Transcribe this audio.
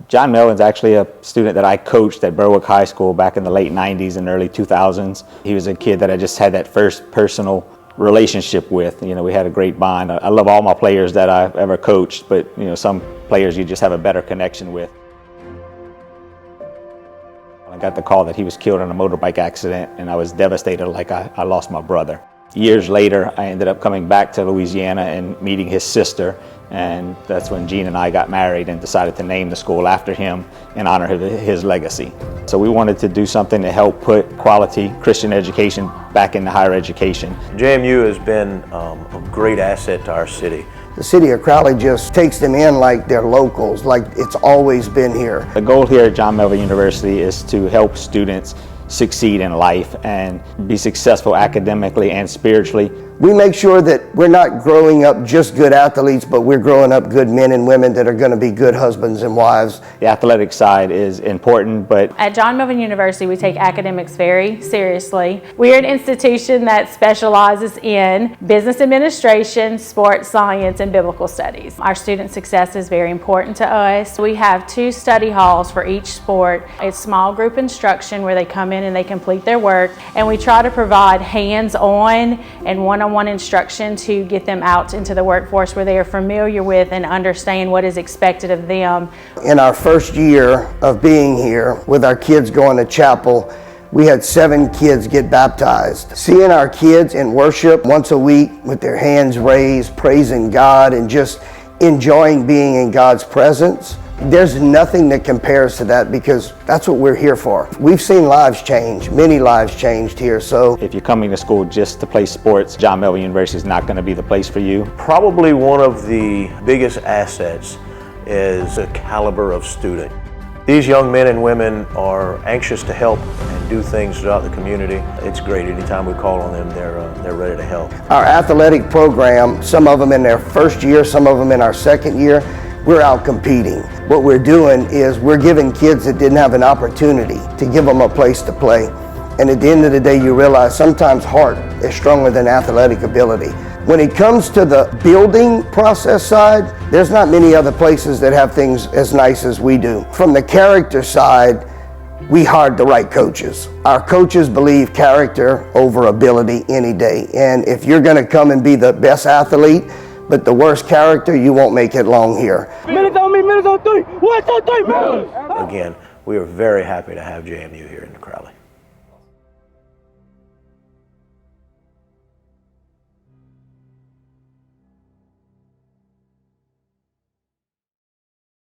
John Melvin's actually a student that I coached at Berwick High School back in the late 90s and early 2000s. He was a kid that I just had that first personal relationship with. You know, we had a great bond. I love all my players that I've ever coached, but you know, some players you just have a better connection with. I got the call that he was killed in a motorbike accident, and I was devastated, like I lost my brother. Years later, I ended up coming back to Louisiana and meeting his sister, and that's when Gene and I got married and decided to name the school after him in honor of his legacy. So we wanted to do something to help put quality Christian education back into higher education. JMU has been a great asset to our city. The city of Crowley just takes them in like they're locals, like it's always been here. The goal here at John Melvin University is to help students succeed in life and be successful academically and spiritually. We make sure that we're not growing up just good athletes, but we're growing up good men and women that are going to be good husbands and wives. The athletic side is important, but at John Melvin University, we take academics very seriously. We're an institution that specializes in business administration, sports science, and biblical studies. Our student success is very important to us. We have 2 study halls for each sport. It's small group instruction where they come in and they complete their work, and we try to provide hands-on and one-on-one instruction to get them out into the workforce where they are familiar with and understand what is expected of them. In our first year of being here, with our kids going to chapel, we had 7 kids get baptized. Seeing our kids in worship once a week with their hands raised, praising God and just enjoying being in God's presence, there's nothing that compares to that, because that's what we're here for. We've seen lives change, many lives changed here. So if you're coming to school just to play sports, John Melvin University is not going to be the place for you. Probably one of the biggest assets is the caliber of student. These young men and women are anxious to help and do things throughout the community. It's great. Anytime we call on them, they're ready to help. Our athletic program, some of them in their first year, some of them in our second year, we're out competing. What we're doing is we're giving kids that didn't have an opportunity to give them a place to play. And at the end of the day, you realize sometimes heart is stronger than athletic ability. When it comes to the building process side, there's not many other places that have things as nice as we do. From the character side, we hired the right coaches. Our coaches believe character over ability any day. And if you're gonna come and be the best athlete, but the worst character, you won't make it long here. Minutes on me, minutes on 3. 1, 2, 3, minutes. Again, we are very happy to have JMU here in Crowley.